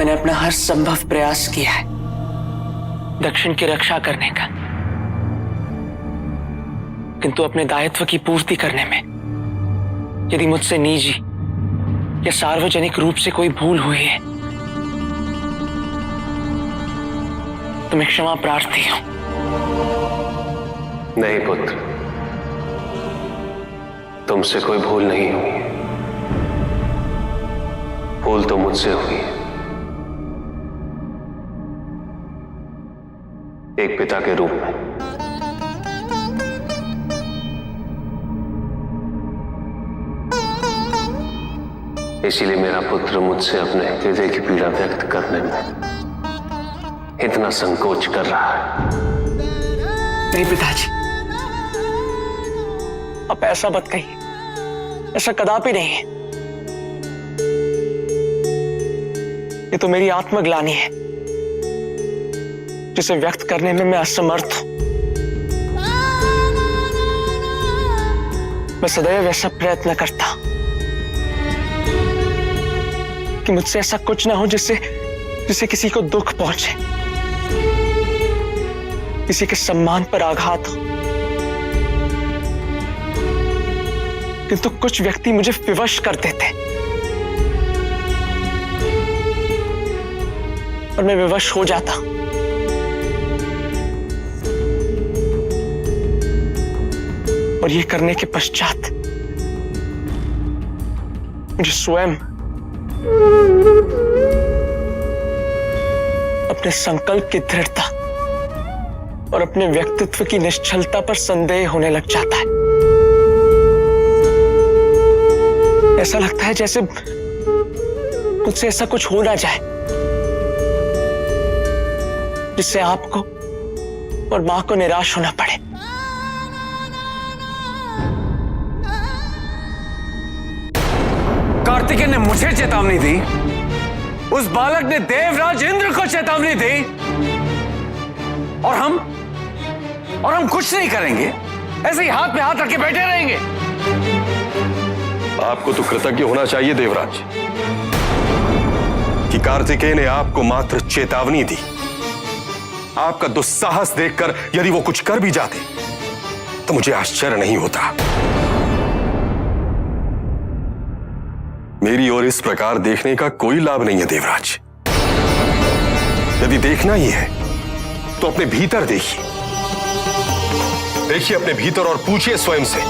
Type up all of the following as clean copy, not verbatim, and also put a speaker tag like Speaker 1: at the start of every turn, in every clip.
Speaker 1: मैंने अपना हर संभव प्रयास किया है दक्षिण की रक्षा करने का, किंतु अपने दायित्व की पूर्ति करने में यदि मुझसे निजी या सार्वजनिक रूप से कोई भूल हुई है तो मैं क्षमा प्रार्थी हूं।
Speaker 2: नहीं पुत्र, तुमसे कोई भूल नहीं हुई, भूल तो मुझसे हुई है। एक पिता के रूप में। इसीलिए मेरा पुत्र मुझसे अपने हृदय की पीड़ा व्यक्त करने में इतना संकोच कर रहा है।
Speaker 1: नहीं पिताजी, आप ऐसा मत कहिए, ऐसा कदापि नहीं है। ये तो मेरी आत्मग्लानि है जिसे व्यक्त करने में मैं असमर्थ हूं। मैं सदैव ऐसा प्रयत्न करता कि मुझसे ऐसा कुछ ना हो जिससे किसी को दुख पहुंचे, किसी के सम्मान पर आघात हो। किंतु कुछ व्यक्ति मुझे विवश कर देते और मैं विवश हो जाता। और ये करने के पश्चात मुझे स्वयं अपने संकल्प की दृढ़ता और अपने व्यक्तित्व की निश्चलता पर संदेह होने लग जाता है। ऐसा लगता है जैसे मुझसे ऐसा कुछ हो ना जाए जिससे आपको और मां को निराश होना पड़े।
Speaker 3: कार्तिकेय ने मुझे चेतावनी दी, उस बालक ने देवराज इंद्र को चेतावनी दी, और हम कुछ नहीं करेंगे, ऐसे ही हाथ में हाथ रख के बैठे रहेंगे।
Speaker 4: आपको तो कृतज्ञ होना चाहिए देवराज कि कार्तिकेय ने आपको मात्र चेतावनी दी। आपका दुस्साहस देखकर यदि वो कुछ कर भी जाते तो मुझे आश्चर्य नहीं होता। मेरी ओर इस प्रकार देखने का कोई लाभ नहीं है देवराज। यदि देखना ही है तो अपने भीतर देखिए, देखिए अपने भीतर और पूछिए स्वयं से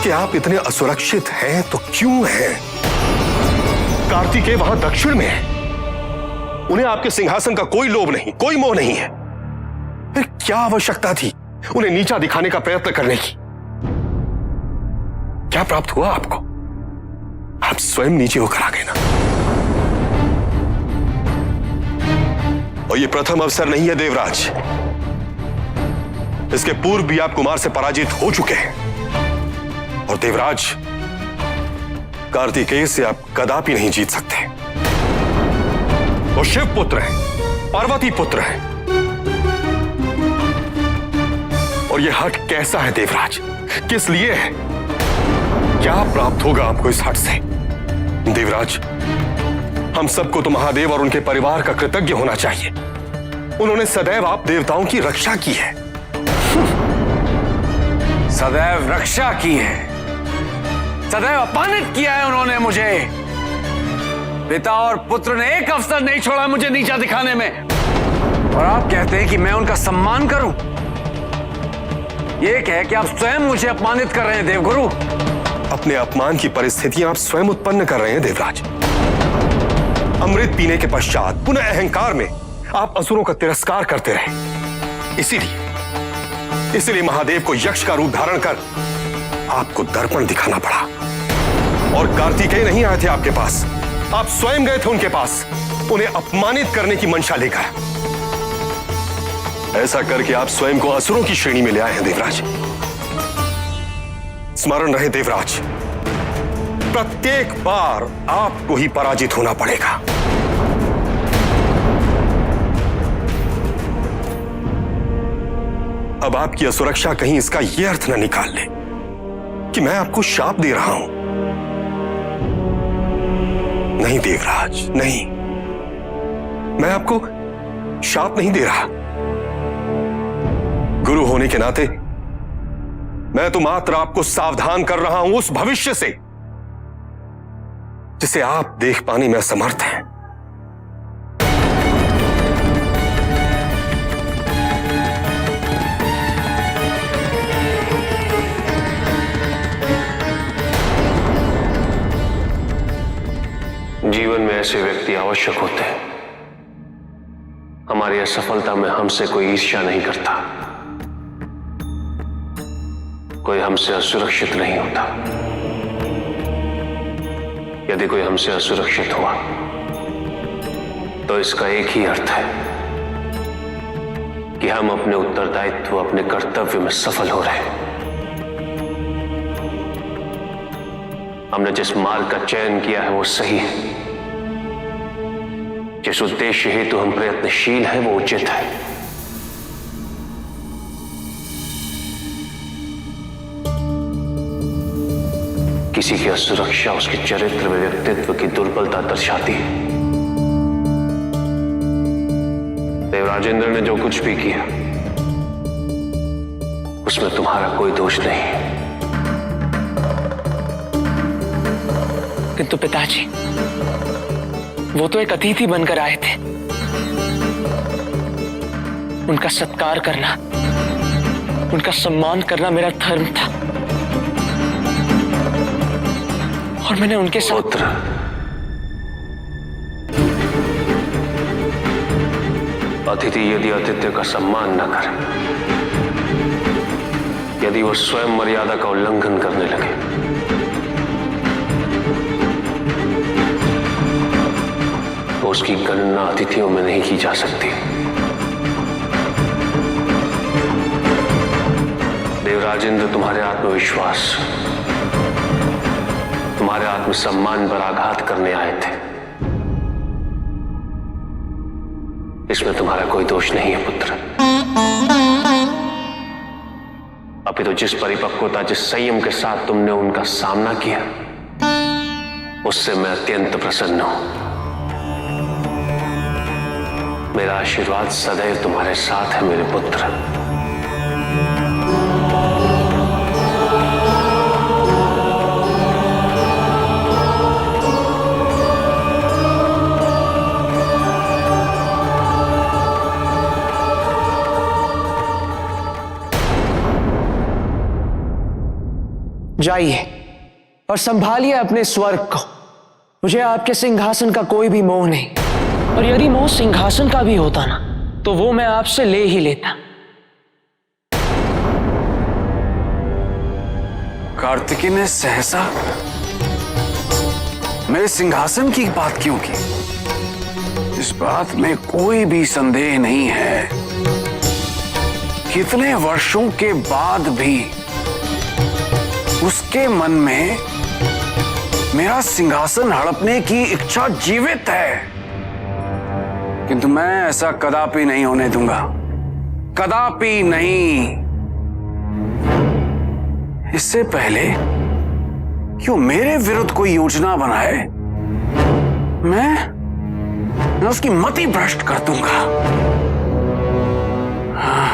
Speaker 4: कि आप इतने असुरक्षित हैं तो क्यों हैं? कार्तिकेय वहां दक्षिण में है, उन्हें आपके सिंहासन का कोई लोभ नहीं, कोई मोह नहीं है। फिर क्या आवश्यकता थी उन्हें नीचा दिखाने का प्रयत्न करने की? क्या प्राप्त हुआ आपको? आप स्वयं नीचे होकर आ गए ना। और ये प्रथम अवसर नहीं है देवराज, इसके पूर्व भी आप कुमार से पराजित हो चुके हैं। और देवराज, कार्तिकेय से आप कदापि नहीं जीत सकते। वो शिव पुत्र है, पार्वती पुत्र है। और ये हट कैसा है देवराज, किस लिए है? क्या प्राप्त होगा आपको इस हट से? देवराज, हम सबको तो महादेव और उनके परिवार का कृतज्ञ होना चाहिए। उन्होंने सदैव आप देवताओं की रक्षा की है।
Speaker 3: सदैव रक्षा की है, सदैव अपमानित किया है उन्होंने मुझे। पिता और पुत्र ने एक अवसर नहीं छोड़ा मुझे नीचा दिखाने में, और आप कहते हैं कि मैं उनका सम्मान करूं? यह कह कि आप स्वयं मुझे अपमानित कर रहे हैं देवगुरु।
Speaker 4: अपने अपमान की परिस्थितियां आप स्वयं उत्पन्न कर रहे हैं देवराज। अमृत पीने के पश्चात पुनः अहंकार में आप असुरों का तिरस्कार करते रहे। इसीलिए महादेव को यक्ष का रूप धारण कर आपको दर्पण दिखाना पड़ा। और कार्तिकेय नहीं आए थे आपके पास, आप स्वयं गए थे उनके पास, उन्हें अपमानित करने की मंशा लेकर। ऐसा करके आप स्वयं को असुरों की श्रेणी में ले आए हैं देवराज। स्मरण रहे देवराज, प्रत्येक बार आपको ही पराजित होना पड़ेगा। अब आपकी असुरक्षा कहीं इसका यह अर्थ न निकाल ले कि मैं आपको शाप दे रहा हूं। नहीं देवराज, नहीं। मैं आपको शाप नहीं दे रहा। गुरु होने के नाते मैं तो मात्र आपको सावधान कर रहा हूं उस भविष्य से जिसे आप देख पाने में असमर्थ हैं।
Speaker 2: जीवन में ऐसे व्यक्ति आवश्यक होते हैं। हमारी असफलता में हमसे कोई ईर्ष्या नहीं करता, कोई हमसे असुरक्षित नहीं होता। यदि कोई हमसे असुरक्षित हुआ तो इसका एक ही अर्थ है कि हम अपने उत्तरदायित्व, अपने कर्तव्य में सफल हो रहे हैं। हमने जिस मार्ग का चयन किया है वो सही है। जिस उद्देश्य हेतु हम प्रयत्नशील हैं वो उचित है। किसी की असुरक्षा उसके चरित्र में व्यक्तित्व की दुर्बलता दर्शाती है। देवराजेंद्र ने जो कुछ भी किया उसमें तुम्हारा कोई दोष नहीं है।
Speaker 1: किंतु पिताजी, वो तो एक अतिथि बनकर आए थे। उनका सत्कार करना, उनका सम्मान करना मेरा धर्म था और मैंने उनके साथ।
Speaker 2: पुत्र, अतिथि यदि आतिथ्य का सम्मान न करे, यदि वो स्वयं मर्यादा का उल्लंघन करने लगे, तो उसकी गणना अतिथियों में नहीं की जा सकती। देवराजेंद्र तुम्हारे आत्मविश्वास, तुम्हारे आत्मसम्मान पर आघात करने आए थे। इसमें तुम्हारा कोई दोष नहीं है पुत्र। अभी तो जिस परिपक्वता, जिस संयम के साथ तुमने उनका सामना किया, उससे मैं अत्यंत प्रसन्न हूं। मेरा आशीर्वाद सदैव तुम्हारे साथ है मेरे पुत्र।
Speaker 1: जाइए और संभालिए अपने स्वर्ग को। मुझे आपके सिंहासन का कोई भी मोह नहीं, और यदि मोह सिंहासन का भी होता ना तो वो मैं आपसे ले ही लेता।
Speaker 3: कार्तिकी ने सहसा मेरे सिंहासन की बात क्यों की? इस बात में कोई भी संदेह नहीं है। कितने वर्षों के बाद भी उसके मन में मेरा सिंहासन हड़पने की इच्छा जीवित है, किंतु मैं ऐसा कदापि नहीं होने दूंगा, कदापि नहीं। इससे पहले क्यों मेरे विरुद्ध कोई योजना बनाए, मैं उसकी मति भ्रष्ट कर दूंगा। हाँ।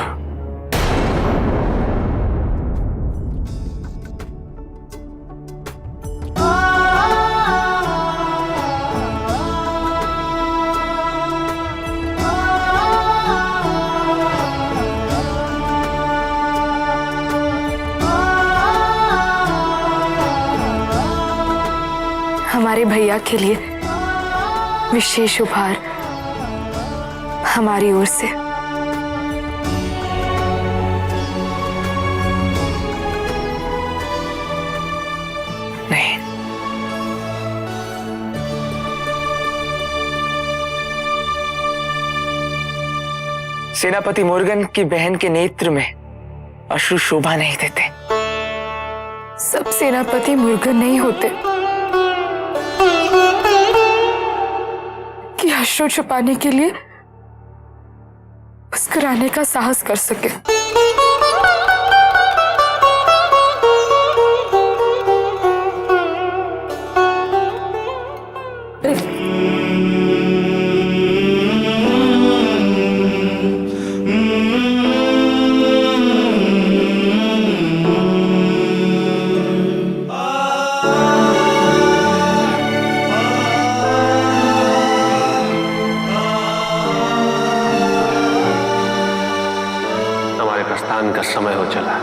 Speaker 5: हमारे भैया के लिए विशेष उपहार हमारी ओर से।
Speaker 1: नहीं, सेनापति मुर्गन की बहन के नेत्र में अश्रु शोभा नहीं देते।
Speaker 5: सब सेनापति मुर्गन नहीं होते कि अश्रु छुपाने के लिए मुस्कुराने का साहस कर सके।
Speaker 2: समय हो चला।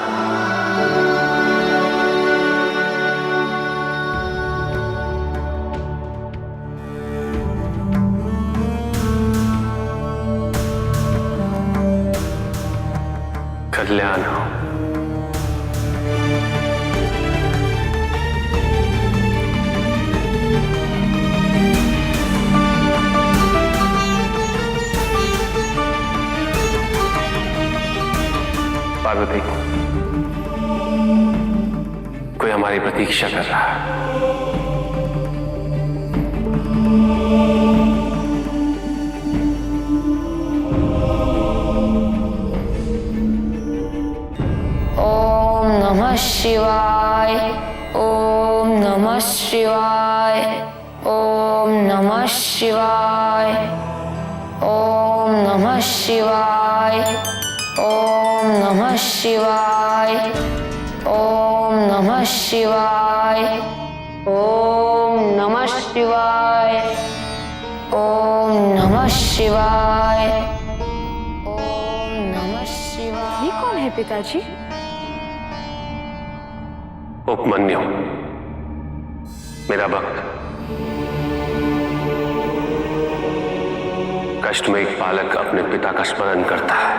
Speaker 2: कल्याण हो। पार्वती, कोई हमारी प्रतीक्षा कर रहा है।
Speaker 6: ओम नमः शिवाय, ओम नमः शिवाय, ओम नमः शिवाय, ओम नमः शिवाय, ओम नमः शिवाय, ओम नमः शिवाय, ओम नमः शिवाय, ओम नमः शिवाय, ओम नमः शिवाय।
Speaker 5: ये कौन है पिताजी?
Speaker 2: उपमन्यु, मेरा भक्त। कष्ट में एक बालक अपने पिता का स्मरण करता है,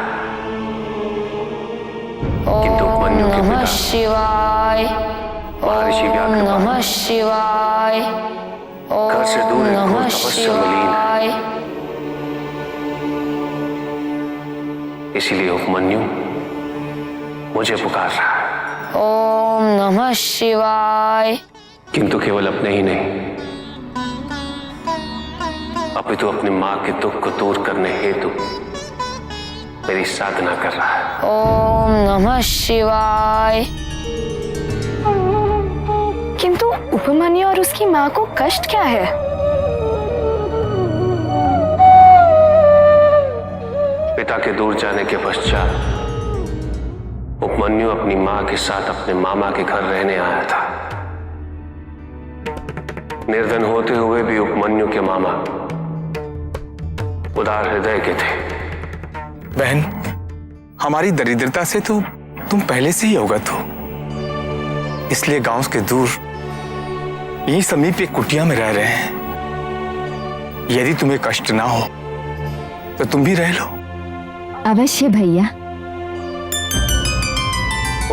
Speaker 2: किंतु उपमन्यु के
Speaker 6: नमः
Speaker 2: पिता
Speaker 6: शिवाय,
Speaker 2: महर्षि व्याघ्र
Speaker 6: नमः शिवाय,
Speaker 2: घर से दूर एक
Speaker 6: नमः
Speaker 2: घोर तपस्या में लीन है।
Speaker 6: शिवाय।
Speaker 2: इसीलिए उपमन्यु मुझे पुकार रहा है,
Speaker 6: ओम नमः शिवाय।
Speaker 2: किंतु केवल अपने ही नहीं, अपितु अपनी मां के दुख को दूर करने हेतु मेरी साधना कर रहा है।
Speaker 6: ओम नमः शिवाय।
Speaker 5: किंतु उपमन्यु और उसकी माँ को कष्ट क्या है?
Speaker 2: पिता के दूर जाने के पश्चात उपमन्यु अपनी मां के साथ अपने मामा के घर रहने आया था। निर्धन होते हुए भी उपमन्यु के मामा उदार हृदय के थे।
Speaker 7: बहन, हमारी दरिद्रता से तो तुम पहले से ही अवगत हो, इसलिए गांव के दूर यहीं समीप एक कुटिया में रह रहे हैं। यदि तुम्हें कष्ट ना हो तो तुम भी रह लो।
Speaker 8: अवश्य भैया।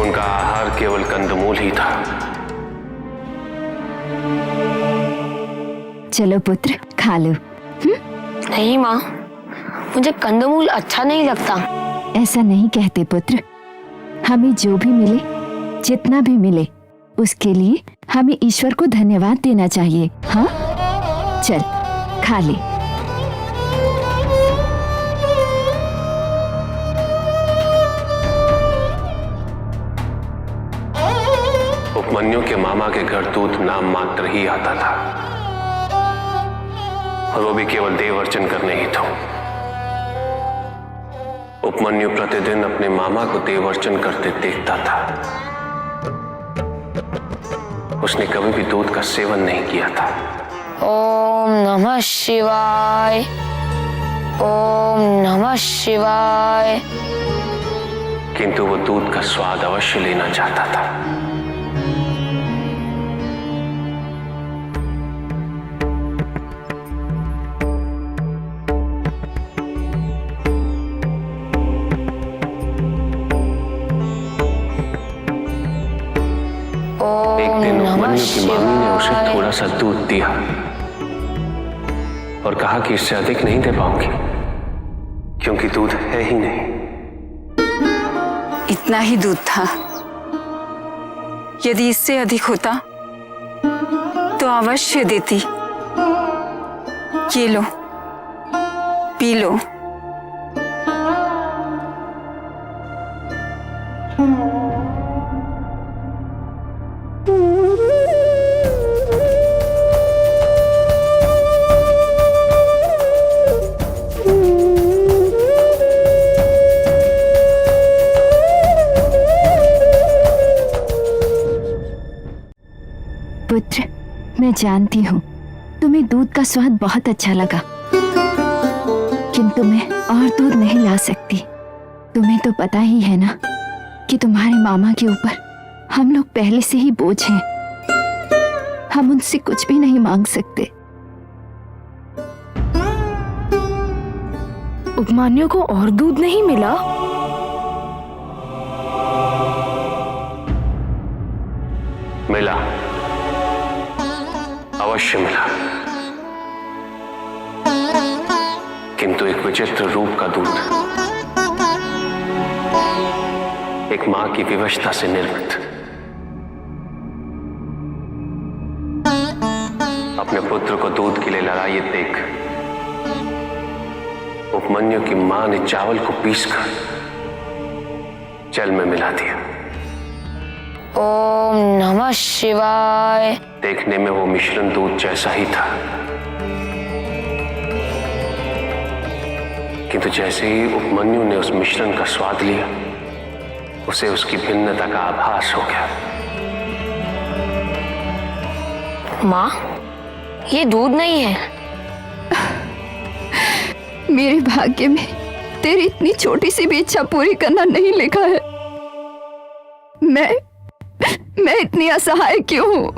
Speaker 2: उनका आहार केवल कंदमूल ही था।
Speaker 8: चलो पुत्र, खा लो।
Speaker 6: नहीं माँ, मुझे कंदमूल अच्छा नहीं लगता।
Speaker 8: ऐसा नहीं कहते पुत्र, हमें जो भी मिले, जितना भी मिले, उसके लिए हमें ईश्वर को धन्यवाद देना चाहिए। हाँ, चल खा ले।
Speaker 2: उपमन्यु के मामा के घर दूध नाम मात्र ही आता था, और वो भी केवल देव अर्चन करने ही था। उपमन्यु प्रतिदिन अपने मामा को देव अर्चन करते देखता था। उसने कभी भी दूध का सेवन नहीं किया था।
Speaker 6: ओम नमः शिवाय, ओम नमः शिवाय।
Speaker 2: किंतु वो दूध का स्वाद अवश्य लेना चाहता था। एक दिन उपमन्यु की मामी ने उसे थोड़ा सा दूध दिया और कहा कि इससे अधिक नहीं दे पाऊंगी, क्योंकि दूध है ही नहीं।
Speaker 9: इतना ही दूध था। यदि इससे अधिक होता तो अवश्य देती। ये लो, पी लो।
Speaker 8: पुत्र, मैं जानती हूँ तुम्हें दूध का स्वाद बहुत अच्छा लगा, किंतु मैं और दूध नहीं ला सकती। तुम्हें तो पता ही है ना कि तुम्हारे मामा के ऊपर हम लोग पहले से ही बोझ हैं। हम उनसे कुछ भी नहीं मांग सकते।
Speaker 5: उपमान्यु को और दूध नहीं मिला?
Speaker 2: मिला, अवश्य मिला, किंतु एक विचित्र रूप का दूध, एक मां की विवशता से निर्मित। अपने पुत्र को दूध के लिए लड़ाई देख उपमन्यु की मां ने चावल को पीसकर जल में मिला दिया।
Speaker 6: ओम नमः शिवाय।
Speaker 2: देखने में वो मिश्रण दूध जैसा ही था, किंतु जैसे ही उपमन्यु ने उस मिश्रण का स्वाद लिया, उसे उसकी भिन्नता का आभास हो गया।
Speaker 6: माँ, ये दूध नहीं है।
Speaker 8: मेरे भाग्य में तेरी इतनी छोटी सी भी इच्छा पूरी करना नहीं लिखा है। मैं इतनी असहाय क्यों हूँ?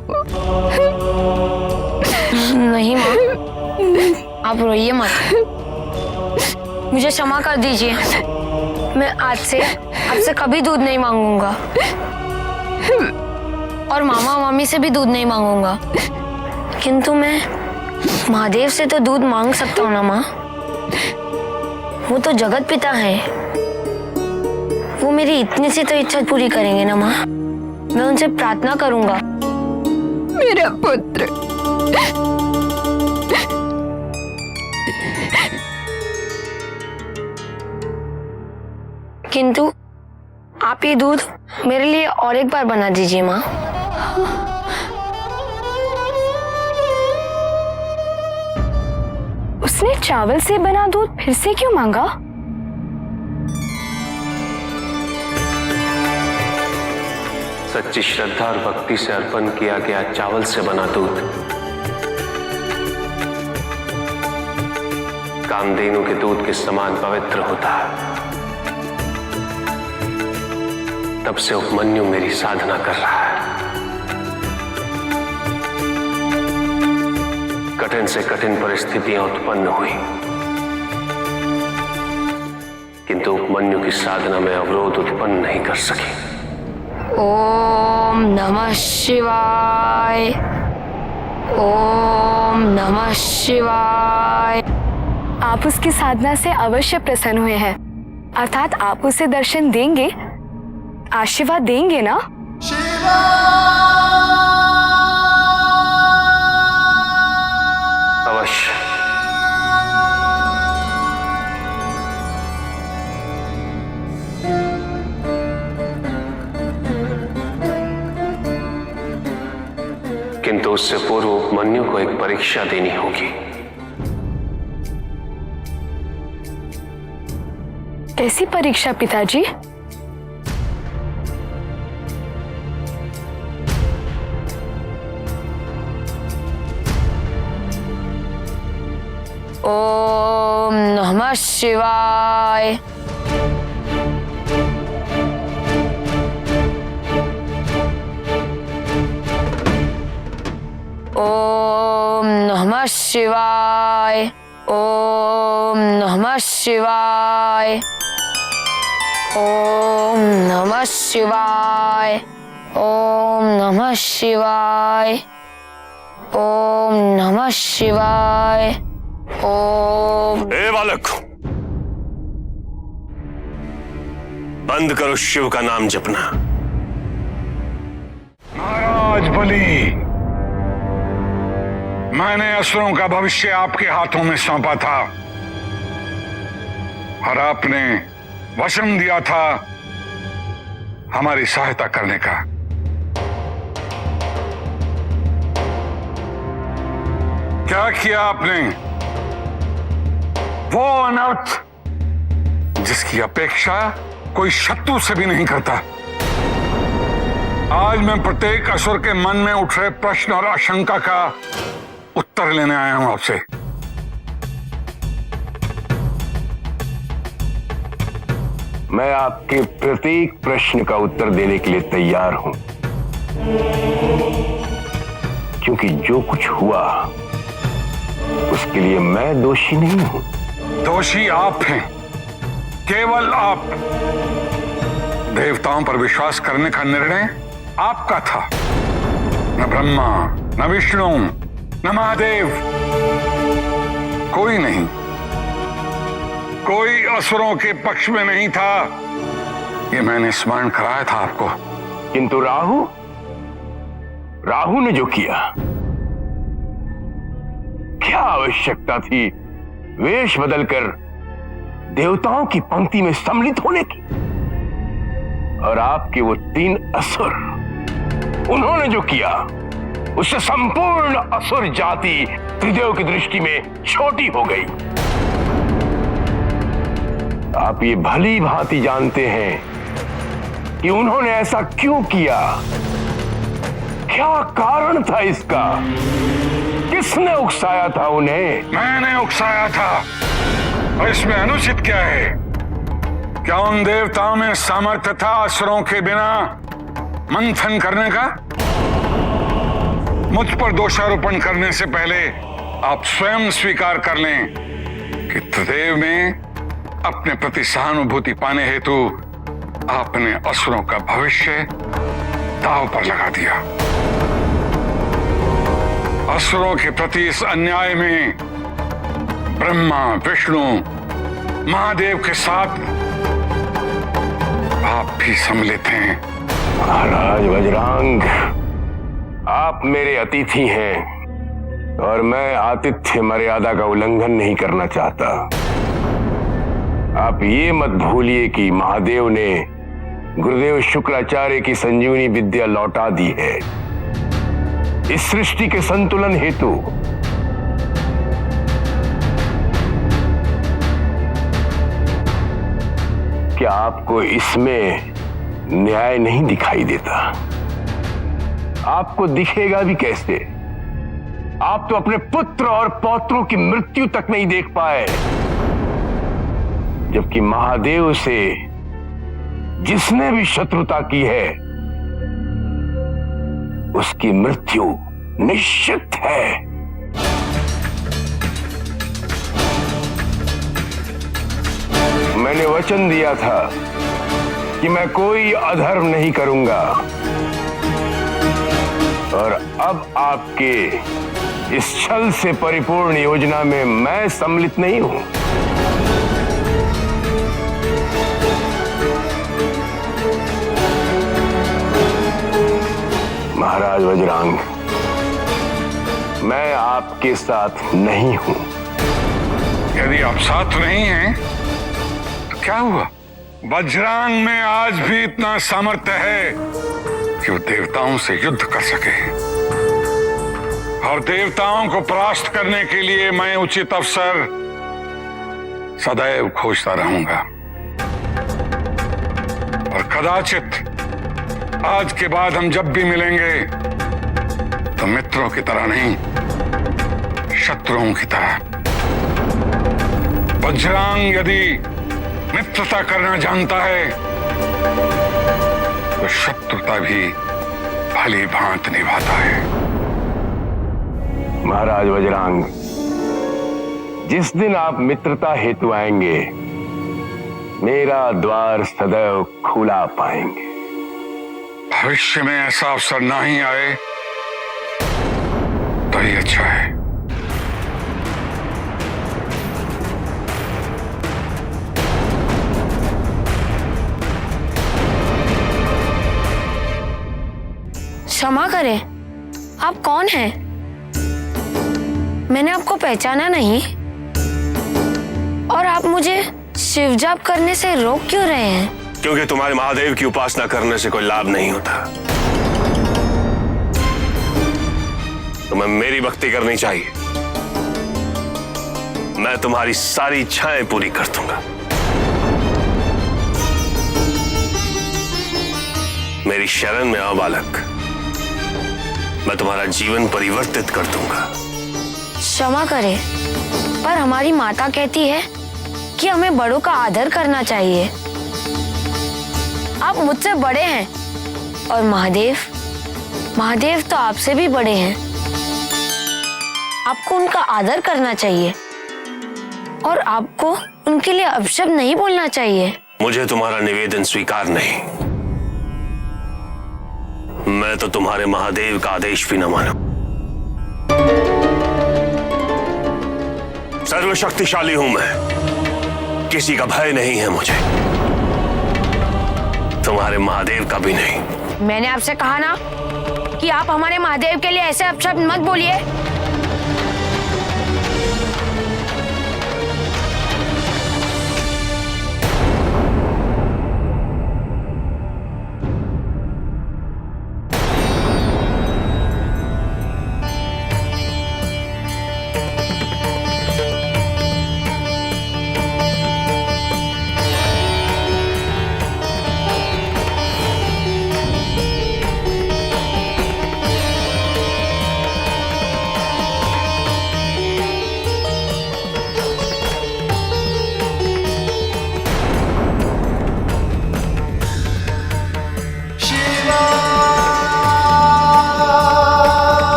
Speaker 6: नहीं माँ, आप रोइए मत। मुझे क्षमा कर दीजिए। मैं आज से आपसे कभी दूध नहीं मांगूंगा और मामा मामी से भी दूध नहीं मांगूंगा। किंतु मैं महादेव से तो दूध मांग सकता हूँ ना माँ। वो तो जगत पिता है, वो मेरी इतनी सी तो इच्छा पूरी करेंगे ना माँ। मैं उनसे प्रार्थना करूंगा।
Speaker 8: मेरा पुत्र,
Speaker 6: किंतु आप ये दूध मेरे लिए और एक बार बना दीजिए माँ।
Speaker 5: उसने चावल से बना दूध फिर से क्यों मांगा?
Speaker 2: सच्ची श्रद्धा और भक्ति से अर्पण किया गया चावल से बना दूध कामधेनु के दूध के समान पवित्र होता है। तब से उपमन्यु मेरी साधना कर रहा है। कठिन से कठिन परिस्थितियां उत्पन्न हुई, किंतु उपमन्यु की साधना में अवरोध उत्पन्न नहीं कर सकी।
Speaker 6: ओम नमः शिवाय। ओम नमः शिवाय।
Speaker 5: आप उसकी साधना से अवश्य प्रसन्न हुए हैं, अर्थात आप उसे दर्शन देंगे, आशीर्वाद देंगे ना?
Speaker 2: अवश्य। किंतु उससे पूर्व उपमन्यु को एक परीक्षा देनी होगी।
Speaker 5: कैसी परीक्षा पिताजी?
Speaker 6: ओम नमः शिवाय। ओम नमः शिवाय। ओम नमः शिवाय। ओम नमः शिवाय। ओम नमः शिवाय। ओम नमः शिवाय। ओम।
Speaker 4: ए बालक, बंद करो शिव का नाम जपना।
Speaker 10: महाराज बलि, मैंने असुरों का भविष्य आपके हाथों में सौंपा था और आपने वचन दिया था हमारी सहायता करने का। क्या किया आपने? वो अनर्थ जिसकी अपेक्षा कोई शत्रु से भी नहीं करता। आज मैं प्रत्येक असुर के मन में उठ रहे प्रश्न और आशंका का उत्तर लेने आया हूं आपसे।
Speaker 11: मैं आपके प्रत्येक प्रश्न का उत्तर देने के लिए तैयार हूं, क्योंकि जो कुछ हुआ उसके लिए मैं दोषी नहीं हूं।
Speaker 10: दोषी आप हैं, केवल आप। देवताओं पर विश्वास करने का निर्णय आपका था। न ब्रह्मा, न विष्णु, न महादेव, कोई नहीं, कोई असुरों के पक्ष में नहीं था। ये मैंने स्मरण कराया था आपको।
Speaker 11: किंतु राहु ने जो किया, क्या आवश्यकता थी वेश बदलकर देवताओं की पंक्ति में सम्मिलित होने की? और आपके वो 3 असुर, उन्होंने जो किया उससे संपूर्ण असुर जाति त्रिदेव की दृष्टि में छोटी हो गई। आप ये भली भांति जानते हैं कि उन्होंने ऐसा क्यों किया, क्या कारण था इसका, किसने उकसाया था उन्हें?
Speaker 10: मैंने उकसाया था। और इसमें अनुचित क्या है? क्या उन देवताओं में सामर्थ्य था असुरों के बिना मंथन करने का? मुझ पर दोषारोपण करने से पहले आप स्वयं स्वीकार कर लें कि त्रिदेव में अपने प्रति सहानुभूति पाने हेतु आपने असुरों का भविष्य दांव पर लगा दिया। असुरों के प्रति इस अन्याय में ब्रह्मा, विष्णु, महादेव के साथ आप भी सम्मिलित हैं।
Speaker 11: महाराज वज्रांग, आप मेरे अतिथि हैं और मैं आतिथ्य मर्यादा का उल्लंघन नहीं करना चाहता। आप ये मत भूलिए कि महादेव ने गुरुदेव शुक्राचार्य की संजीवनी विद्या लौटा दी है इस सृष्टि के संतुलन हेतु। क्या आपको इसमें न्याय नहीं दिखाई देता? आपको दिखेगा भी कैसे? आप तो अपने पुत्र और पौत्रों की मृत्यु तक नहीं देख पाए, जबकि महादेव से जिसने भी शत्रुता की है उसकी मृत्यु निश्चित है। मैंने वचन दिया था कि मैं कोई अधर्म नहीं करूंगा, और अब आपके इस छल से परिपूर्ण योजना में मैं सम्मिलित नहीं हूं। महाराज वज्रांग, मैं आपके साथ नहीं हूं।
Speaker 10: यदि आप साथ नहीं हैं तो क्या हुआ? वज्रांग में आज भी इतना सामर्थ्य है कि वो देवताओं से युद्ध कर सके, और देवताओं को परास्त करने के लिए मैं उचित अवसर सदैव खोजता रहूंगा। और कदाचित आज के बाद हम जब भी मिलेंगे तो मित्रों की तरह नहीं, शत्रुओं की तरह। वज्रांग यदि मित्रता करना जानता है तो शत्रुता भी भली भांति निभाता है।
Speaker 11: महाराज वज्रांग, जिस दिन आप मित्रता हेतु आएंगे मेरा द्वार सदैव खुला पाएंगे।
Speaker 10: भविष्य में ऐसा अवसर ना ही आए तो ही अच्छा है।
Speaker 6: क्षमा करें, आप कौन हैं? मैंने आपको पहचाना नहीं, और आप मुझे शिव जाप करने से रोक क्यों रहे हैं?
Speaker 4: क्योंकि तुम्हारे महादेव की उपासना करने से कोई लाभ नहीं होता। तुम्हें मेरी भक्ति करनी चाहिए। मैं तुम्हारी सारी इच्छाएं पूरी कर दूंगा। मेरी शरण में आओ बालक, मैं तुम्हारा जीवन परिवर्तित कर दूंगा।
Speaker 6: क्षमा करें, पर हमारी माता कहती है कि हमें बड़ों का आदर करना चाहिए। आप मुझसे बड़े हैं और महादेव तो आपसे भी बड़े हैं। आपको उनका आदर करना चाहिए और आपको उनके लिए अपशब्द नहीं बोलना चाहिए।
Speaker 2: मुझे तुम्हारा निवेदन स्वीकार नहीं। मैं तो तुम्हारे महादेव का आदेश भी न मानूं। सर्वशक्तिशाली हूं मैं, किसी का भय नहीं है मुझे, तुम्हारे महादेव का भी नहीं।
Speaker 6: मैंने आपसे कहा ना कि आप हमारे महादेव के लिए ऐसे अपशब्द मत बोलिए।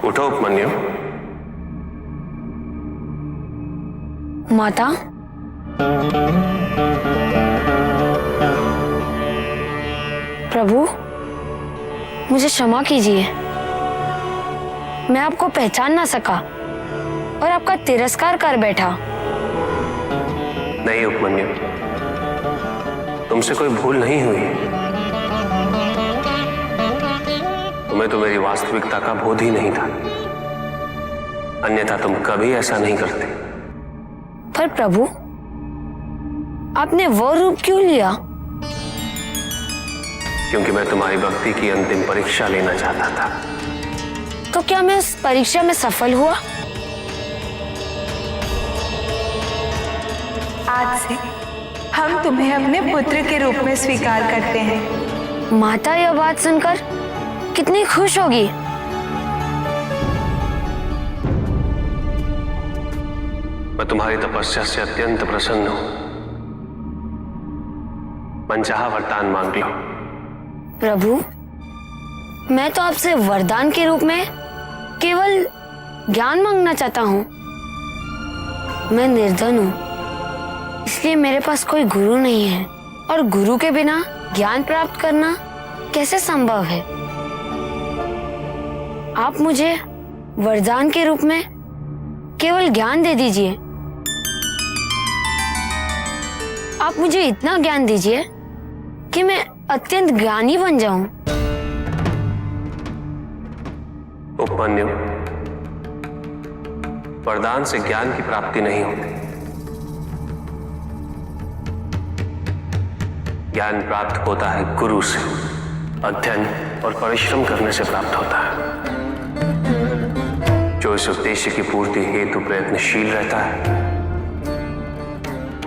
Speaker 2: उठो उपमन्यु।
Speaker 6: माता, प्रभु मुझे क्षमा कीजिए। मैं आपको पहचान ना सका और आपका तिरस्कार कर बैठा।
Speaker 2: नहीं उपमन्यु, तुमसे कोई भूल नहीं हुई। तुम्हें तो मेरी वास्तविकता का बोध ही नहीं था, अन्यथा तुम कभी ऐसा नहीं करते।
Speaker 6: पर प्रभु, आपने वो रूप क्यों लिया?
Speaker 2: क्योंकि मैं तुम्हारी भक्ति की अंतिम परीक्षा लेना चाहता था।
Speaker 6: तो क्या मैं उस परीक्षा में सफल हुआ?
Speaker 9: आज से हम तुम्हें अपने पुत्र के रूप में स्वीकार करते हैं।
Speaker 6: माता यह बात सुनकर कितनी खुश होगी।
Speaker 2: मैं तुम्हारी तपस्या से अत्यंत प्रसन्न हूं। मनचाहा वरदान मांग लो।
Speaker 6: प्रभु, मैं तो आपसे वरदान के रूप में केवल ज्ञान मांगना चाहता हूँ। मैं निर्धन हूँ, इसलिए मेरे पास कोई गुरु नहीं है और गुरु के बिना ज्ञान प्राप्त करना कैसे संभव है? आप मुझे वरदान के रूप में केवल ज्ञान दे दीजिए। आप मुझे इतना ज्ञान दीजिए कि मैं अत्यंत ज्ञानी बन जाऊं।
Speaker 2: उपमन्यु, वरदान से ज्ञान की प्राप्ति नहीं होती। ज्ञान प्राप्त होता है गुरु से, अध्ययन और परिश्रम करने से प्राप्त होता है। जो इस उद्देश्य की पूर्ति हेतु प्रयत्नशील रहता है,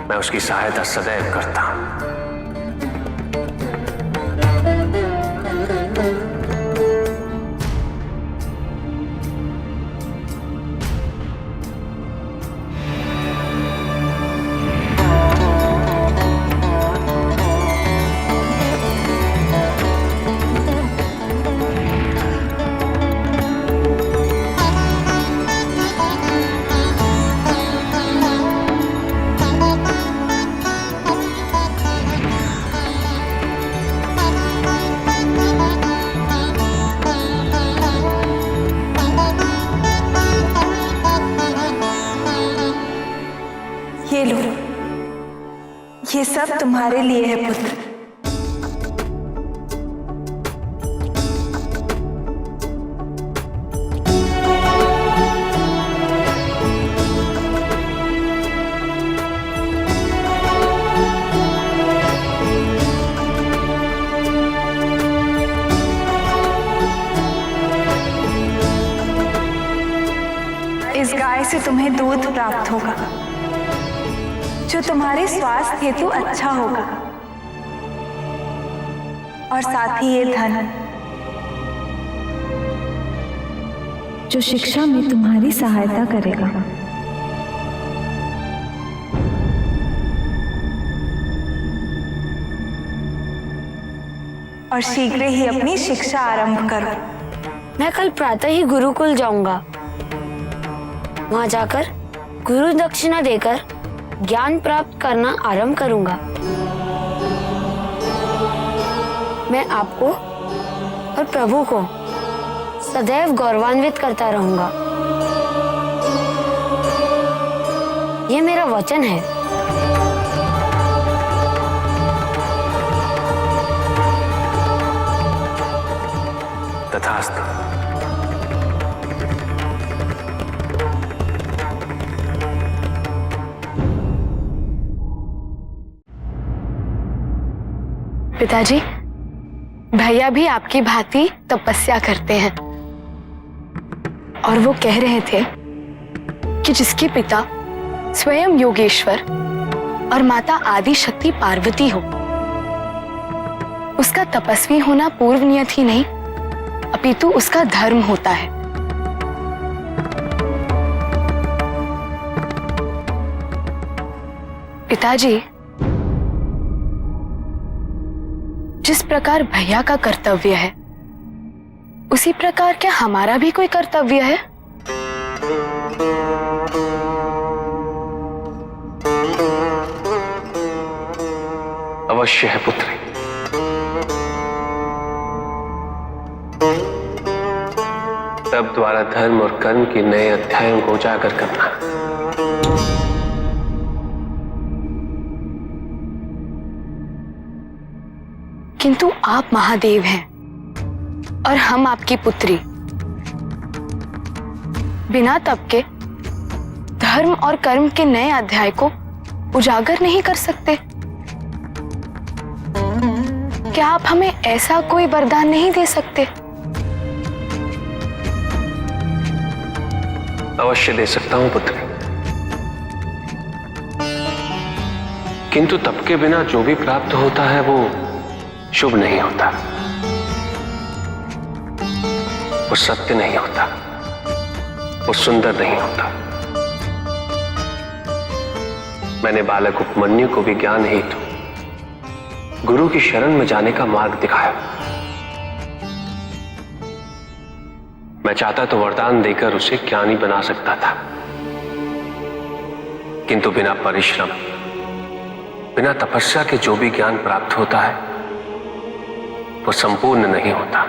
Speaker 2: मैं उसकी सहायता सदैव करता हूं।
Speaker 9: ये लो, ये सब तुम्हारे लिए है पुत्र। इस गाय से तुम्हें दूध प्राप्त होगा जो तुम्हारे स्वास्थ्य हेतु अच्छा होगा, और साथ ही ये धन
Speaker 5: जो शिक्षा में तुम्हारी सहायता करेगा।
Speaker 9: और शीघ्र ही अपनी शिक्षा आरंभ करो।
Speaker 6: मैं कल प्रातः ही गुरुकुल जाऊंगा। वहां जाकर गुरु दक्षिणा देकर ज्ञान प्राप्त करना आरंभ करूंगा। मैं आपको और प्रभु को सदैव गौरवान्वित करता रहूंगा। ये मेरा वचन है।
Speaker 2: तथास्तु।
Speaker 5: पिताजी, भैया भी आपकी भांति तपस्या करते हैं और वो कह रहे थे कि जिसके पिता स्वयं योगेश्वर और माता आदि शक्ति पार्वती हो, उसका तपस्वी होना पूर्व नियत ही नहीं अपितु उसका धर्म होता है। पिताजी, जिस प्रकार भैया का कर्तव्य है, उसी प्रकार क्या हमारा भी कोई कर्तव्य है?
Speaker 2: अवश्य है पुत्री। तब द्वारा धर्म और कर्म के नए अध्यायों को उजागर करना।
Speaker 5: किंतु आप महादेव हैं और हम आपकी पुत्री। बिना तप के धर्म और कर्म के नए अध्याय को उजागर नहीं कर सकते। क्या आप हमें ऐसा कोई वरदान नहीं दे सकते?
Speaker 2: अवश्य दे सकता हूं पुत्री, किंतु तप के बिना जो भी प्राप्त होता है वो शुभ नहीं होता, वो सत्य नहीं होता, वो सुंदर नहीं होता। मैंने बालक उपमन्यु को भी ज्ञान हेतु गुरु की शरण में जाने का मार्ग दिखाया। मैं चाहता तो वरदान देकर उसे ज्ञानी बना सकता था, किंतु बिना परिश्रम, बिना तपस्या के जो भी ज्ञान प्राप्त होता है वो संपूर्ण नहीं होता।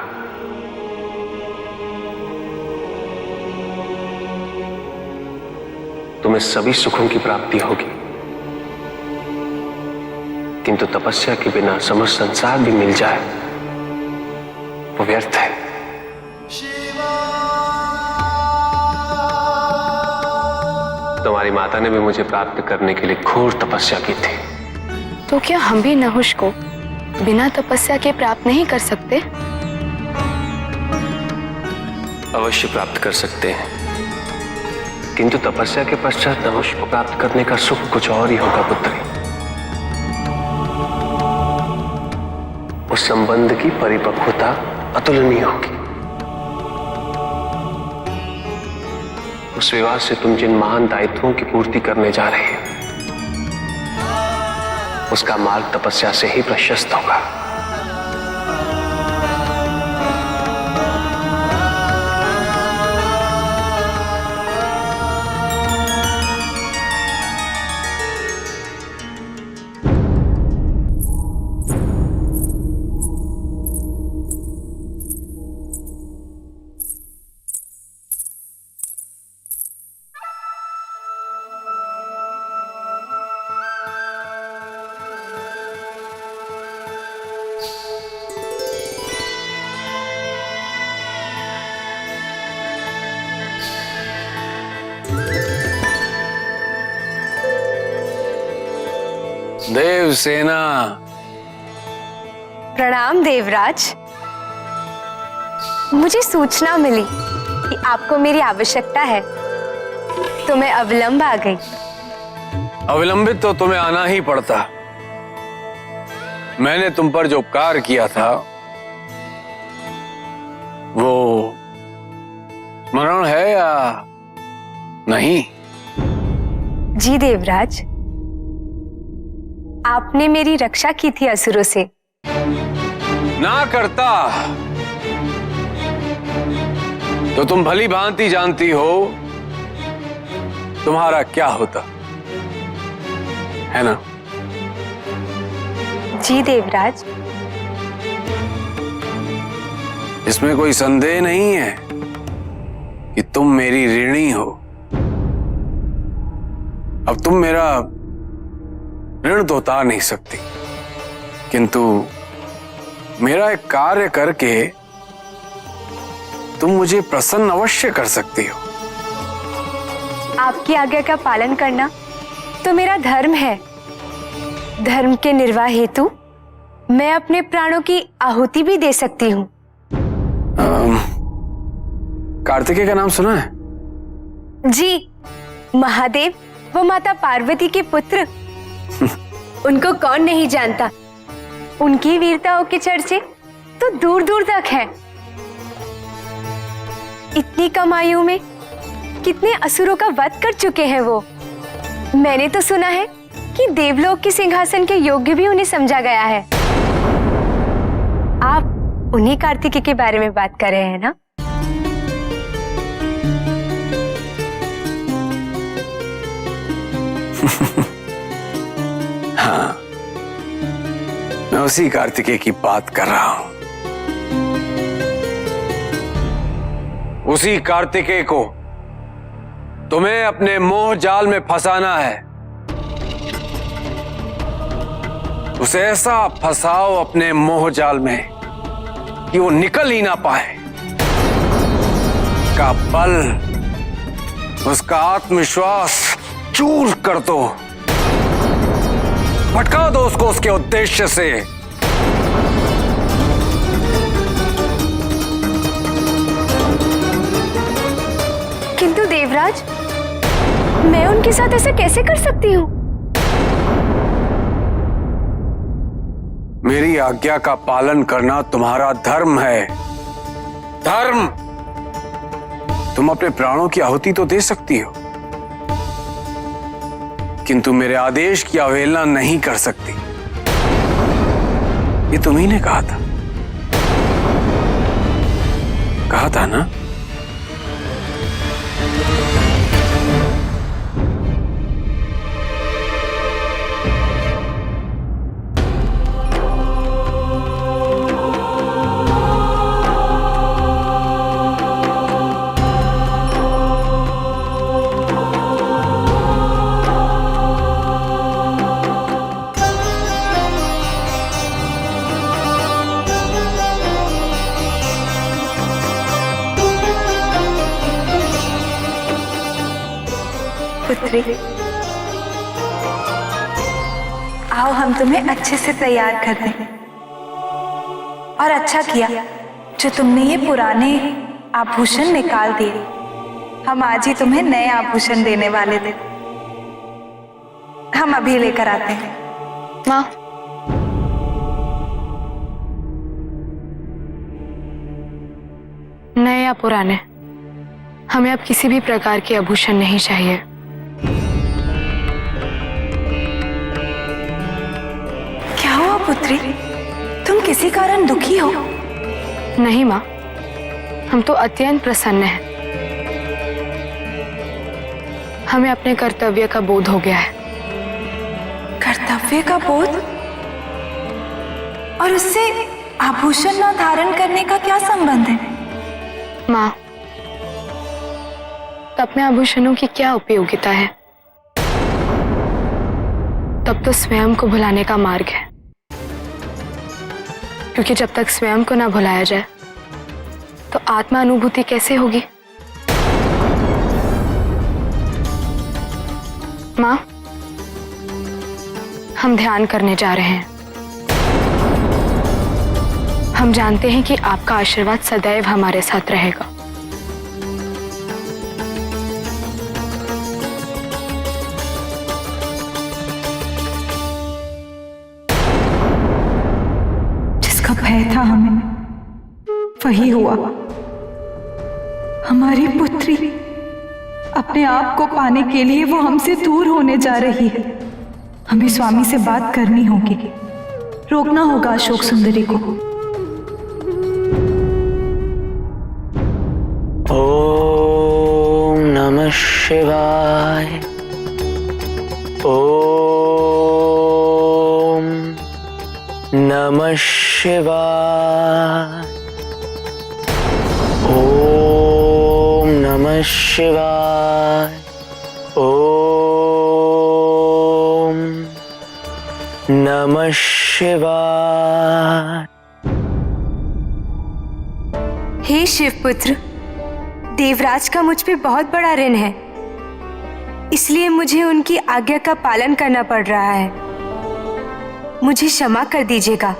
Speaker 2: तुम्हें सभी सुखों की प्राप्ति होगी, किंतु तपस्या के बिना समस्त संसार भी मिल जाए वो व्यर्थ है। तुम्हारी माता ने भी मुझे प्राप्त करने के लिए घोर तपस्या की थी।
Speaker 5: तो क्या हम भी नहुष को बिना तपस्या के प्राप्त नहीं कर सकते?
Speaker 2: अवश्य प्राप्त कर सकते हैं, किंतु तपस्या के पश्चात नहुष को प्राप्त करने का सुख कुछ और ही होगा पुत्री। उस संबंध की परिपक्वता अतुलनीय होगी। उस विवाह से तुम जिन महान दायित्वों की पूर्ति करने जा रहे हो, उसका मार्ग तपस्या से ही प्रशस्त होगा।
Speaker 3: देवसेना।
Speaker 9: प्रणाम देवराज। मुझे सूचना मिली कि आपको मेरी आवश्यकता है, तो मैं अविलंब आ गई।
Speaker 3: अविलंबित तो तुम्हें आना ही पड़ता। मैंने तुम पर जो उपकार किया था वो स्मरण है या नहीं?
Speaker 9: जी देवराज, आपने मेरी रक्षा की थी असुरों से।
Speaker 3: ना करता तो तुम भली भांति जानती हो तुम्हारा क्या होता है ना?
Speaker 9: जी देवराज।
Speaker 3: इसमें कोई संदेह नहीं है कि तुम मेरी ऋणी हो। अब तुम मेरा ऋण तो उतार नहीं सकती, किंतु मेरा एक कार्य करके तुम मुझे प्रसन्न अवश्य कर सकती हो।
Speaker 9: आपकी आज्ञा का पालन करना तो मेरा धर्म है। धर्म के निर्वाह हेतु मैं अपने प्राणों की आहुति भी दे सकती हूँ।
Speaker 3: कार्तिकेय का नाम सुना है?
Speaker 9: जी, महादेव वो माता पार्वती के पुत्र। उनको कौन नहीं जानता। उनकी वीरताओं के चर्चे तो दूर दूर तक हैं। इतनी कम आयु में कितने असुरों का वध कर चुके हैं वो। मैंने तो सुना है कि देवलोक के सिंहासन के योग्य भी उन्हें समझा गया है। आप उन्हीं कार्तिकेय के बारे में बात कर रहे हैं ना?
Speaker 3: हाँ, मैं उसी कार्तिकेय की बात कर रहा हूं। उसी कार्तिकेय को तुम्हें अपने मोह जाल में फंसाना है। उसे ऐसा फंसाओ अपने मोह जाल में कि वो निकल ही ना पाए। का बल, उसका आत्मविश्वास चूर कर दो, भटका दो उसको उसके उद्देश्य से।
Speaker 9: किंतु देवराज, मैं उनके साथ ऐसे कैसे कर सकती हूँ?
Speaker 3: मेरी आज्ञा का पालन करना तुम्हारा धर्म है। धर्म। तुम अपने प्राणों की आहुति तो दे सकती हो, किंतु मेरे आदेश की अवहेलना नहीं कर सकती। ये तुम्ही ने कहा था। कहा था ना?
Speaker 9: पुत्री, आओ हम तुम्हें अच्छे से तैयार कर दें। और अच्छा किया जो तुमने ये पुराने आभूषण निकाल दिए। हम आज ही तुम्हें नए आभूषण देने वाले थे। हम अभी लेकर आते हैं।
Speaker 5: माँ, नए या पुराने, हमें अब किसी भी प्रकार के आभूषण नहीं चाहिए।
Speaker 9: क्या हुआ पुत्री? तुम किसी कारण दुखी हो?
Speaker 5: नहीं माँ, हम तो अत्यंत प्रसन्न हैं। हमें अपने कर्तव्य का बोध हो गया है।
Speaker 9: कर्तव्य का बोध? और उससे आभूषण न धारण करने का क्या संबंध है?
Speaker 5: माँ, तब में आभूषणों की क्या उपयोगिता है? तब तो स्वयं को भुलाने का मार्ग है, क्योंकि जब तक स्वयं को ना भुलाया जाए तो आत्मा अनुभूति कैसे होगी? माँ, हम ध्यान करने जा रहे हैं। हम जानते हैं कि आपका आशीर्वाद सदैव हमारे साथ रहेगा।
Speaker 9: वही हुआ। हमारी पुत्री अपने आप को पाने के लिए वो हमसे दूर होने जा रही है। हमें स्वामी से बात करनी होगी, रोकना होगा अशोक सुंदरी को।
Speaker 1: ओम नमः शिवाय। ओम नमः शिवाय। ओम नमः शिवाय। ओम नमः शिवाय।
Speaker 5: हे शिवपुत्र, देवराज का मुझ पे बहुत बड़ा ऋण है, इसलिए मुझे उनकी आज्ञा का पालन करना पड़ रहा है। मुझे क्षमा कर दीजिएगा।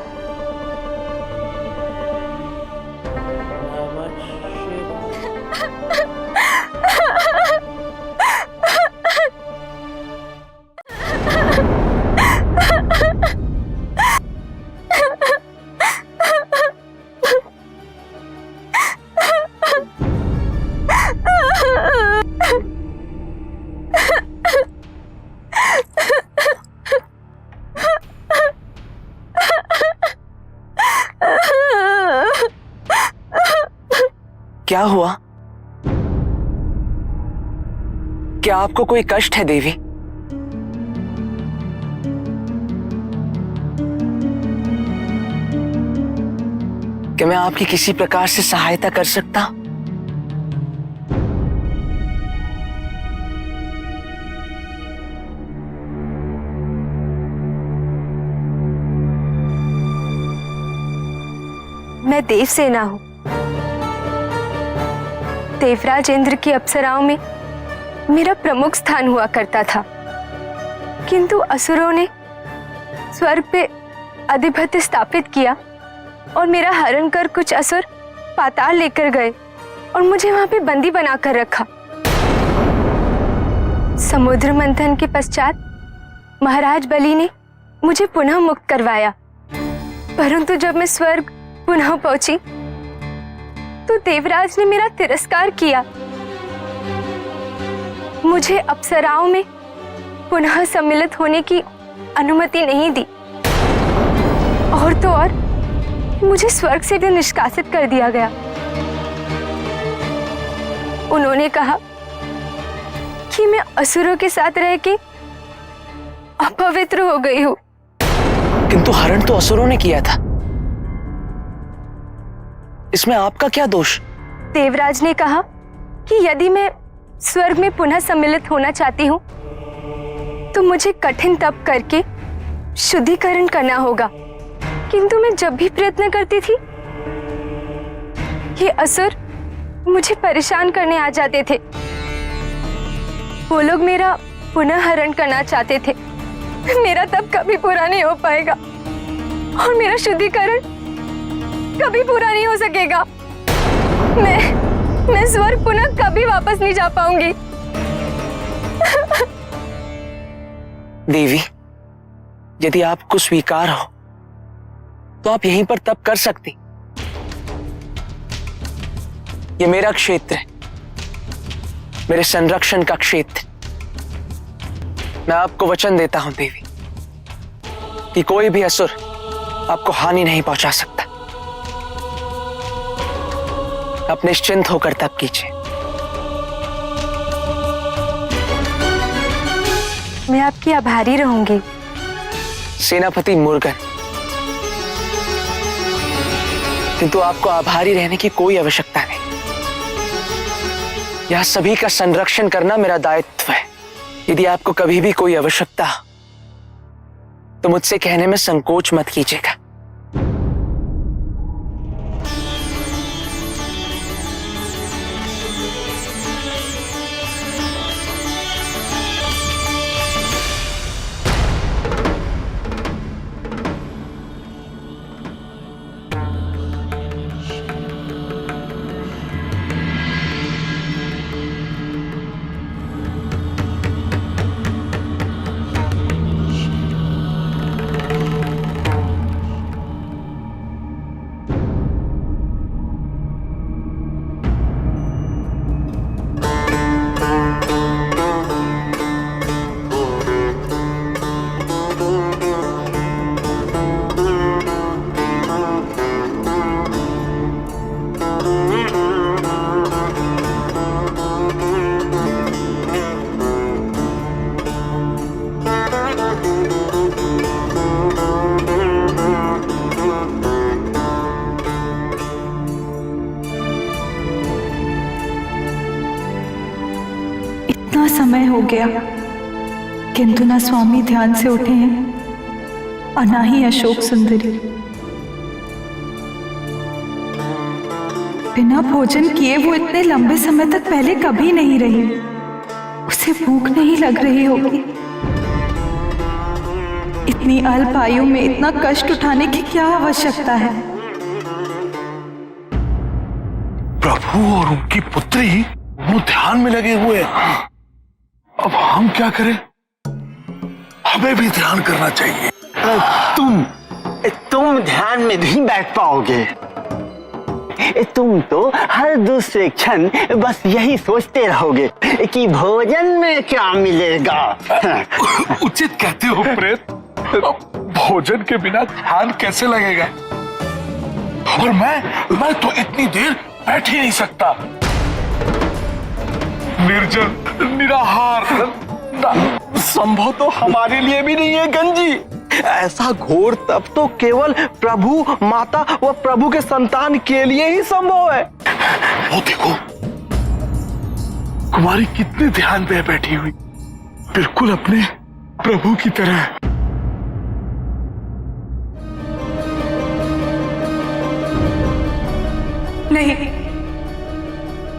Speaker 1: क्या हुआ? क्या आपको कोई कष्ट है देवी? क्या मैं आपकी किसी प्रकार से सहायता कर सकता हूं?
Speaker 5: मैं देवसेना हूं। देवराज इंद्र की अप्सराओं में मेरा प्रमुख स्थान हुआ करता था, किंतु असुरों ने स्वर्ग पे आधिपत्य स्थापित किया और मेरा हरण कर कुछ असुर पाताल लेकर गए और मुझे वहां पे बंदी बनाकर रखा। समुद्र मंथन के पश्चात महाराज बलि ने मुझे पुनः मुक्त करवाया, परंतु जब मैं स्वर्ग पुनः पहुंची तो देवराज ने मेरा तिरस्कार किया। मुझे अप्सराओं में पुनः सम्मिलित होने की अनुमति नहीं दी, और तो और मुझे स्वर्ग से भी निष्कासित कर दिया गया। उन्होंने कहा कि मैं असुरों के साथ रह के अपवित्र हो गई हूं।
Speaker 1: किंतु हरण तो असुरों ने किया था, इसमें आपका क्या दोष?
Speaker 5: देवराज ने कहा कि यदि मैं स्वर्ग में पुनः सम्मिलित होना चाहती हूँ तो मुझे कठिन तप करके शुद्धिकरण करना होगा, किंतु मैं जब भी प्रयत्न करती थी ये असुर मुझे परेशान करने आ जाते थे। वो लोग मेरा पुनः हरण करना चाहते थे। मेरा तप कभी पूरा नहीं हो पाएगा और मेरा शुद्धिकरण कभी पूरा नहीं हो सकेगा। मैं स्वर्ग पुनः कभी वापस नहीं जा पाऊंगी।
Speaker 1: देवी, यदि आपको स्वीकार हो तो आप यहीं पर तप कर सकती। ये मेरा क्षेत्र है, मेरे संरक्षण का क्षेत्र। मैं आपको वचन देता हूं देवी कि कोई भी असुर आपको हानि नहीं पहुंचा सकता। आप निश्चिंत होकर तप कीजिए।
Speaker 5: मैं आपकी आभारी रहूंगी।
Speaker 1: सेनापति मुर्गन, किंतु आपको आभारी रहने की कोई आवश्यकता नहीं। यह सभी का संरक्षण करना मेरा दायित्व है। यदि आपको कभी भी कोई आवश्यकता हो तो मुझसे कहने में संकोच मत कीजिएगा।
Speaker 9: इतना समय हो गया किंतु ना स्वामी ध्यान से उठे हैं और ना ही अशोक सुंदरी। बिना भोजन किए वो इतने लंबे समय तक पहले कभी नहीं रही। उसे भूख नहीं लग रही होगी। इतनी अल्प आयु में इतना कष्ट उठाने की क्या आवश्यकता है?
Speaker 10: प्रभु और उनकी पुत्री वो ध्यान में लगे हुए हैं। अब हम क्या करें? हमें भी ध्यान करना चाहिए।
Speaker 12: तुम ध्यान में नहीं बैठ पाओगे। तुम तो हर दूसरे क्षण बस यही सोचते रहोगे कि भोजन में क्या मिलेगा।
Speaker 10: उचित कहते हो प्रेत। भोजन के बिना ध्यान कैसे लगेगा? और मैं तो इतनी देर बैठ ही नहीं सकता। निर्जन निराहार
Speaker 12: संभव तो हमारे लिए भी नहीं है गंजी। ऐसा घोर तप तो केवल प्रभु, माता व प्रभु के संतान के लिए ही संभव है।
Speaker 10: वो देखो, कुमारी कितने ध्यान पे बैठी हुई, बिल्कुल अपने प्रभु की तरह।
Speaker 9: नहीं,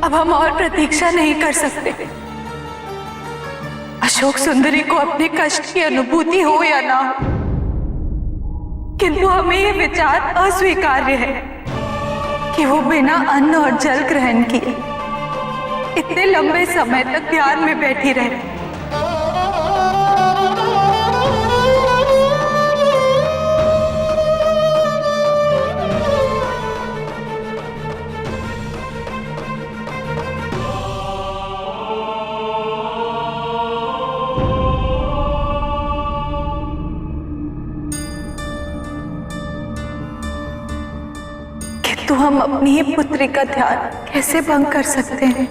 Speaker 9: अब हम और प्रतीक्षा नहीं कर सकते। अशोक सुंदरी को अपने कष्ट की अनुभूति हो या ना हो, किंतु हमें यह विचार अस्वीकार्य है कि वो बिना अन्न और जल ग्रहण किए इतने लंबे समय तक ध्यान में बैठी रहे। तो हम अपनी ही पुत्री का ध्यान कैसे भंग कर सकते हैं?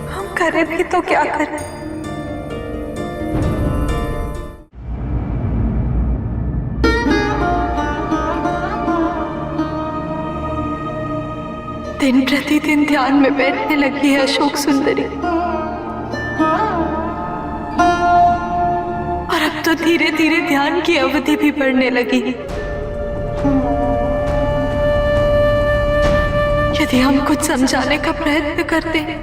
Speaker 9: हम करें भी तो क्या करें? दिन प्रतिदिन ध्यान में बैठने लगी है अशोक सुंदरी। तो धीरे धीरे ध्यान की अवधि भी बढ़ने लगी। यदि हम कुछ समझाने का प्रयत्न करते हैं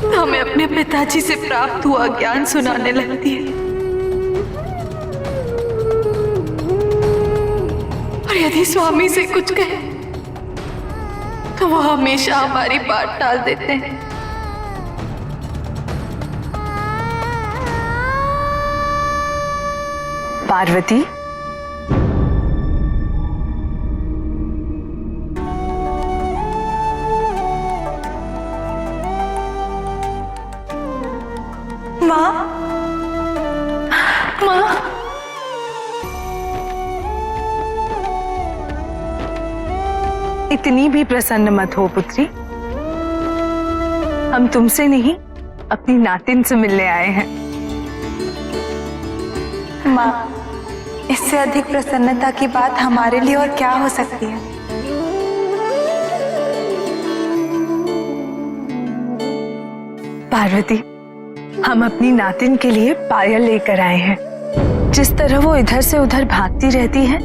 Speaker 9: तो हमें अपने पिताजी से प्राप्त हुआ ज्ञान सुनाने लगती है। और यदि स्वामी से कुछ कहे तो वो हमेशा हमारी बात टाल देते हैं। पार्वती, माँ, माँ, इतनी भी प्रसन्न मत हो पुत्री। हम तुमसे नहीं, अपनी नातिन से मिलने आए हैं। माँ, इससे अधिक प्रसन्नता की बात हमारे लिए और क्या हो सकती है? पार्वती, हम अपनी नातिन के लिए पायल लेकर आए हैं। जिस तरह वो इधर से उधर भागती रहती है,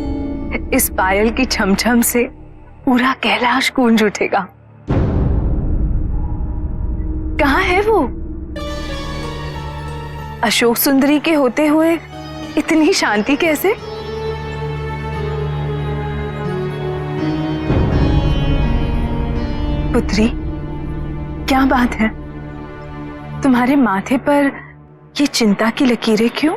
Speaker 9: इस पायल की छमछम से पूरा कैलाश गूंज उठेगा। कहाँ है वो? अशोक सुंदरी के होते हुए इतनी शांति कैसे? पुत्री, क्या बात है? तुम्हारे माथे पर ये चिंता की लकीरें क्यों?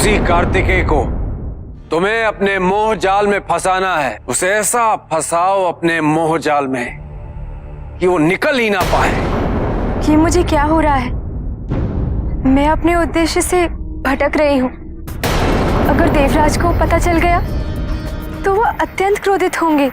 Speaker 3: उसी कार्तिकेय को तुम्हें अपने मोह जाल में फंसाना है। उसे ऐसा फंसाओ अपने मोह जाल में कि वो निकल ही ना पाए।
Speaker 5: ये मुझे क्या हो रहा है? मैं अपने उद्देश्य से भटक रही हूँ। अगर देवराज को पता चल गया तो वो अत्यंत क्रोधित होंगे।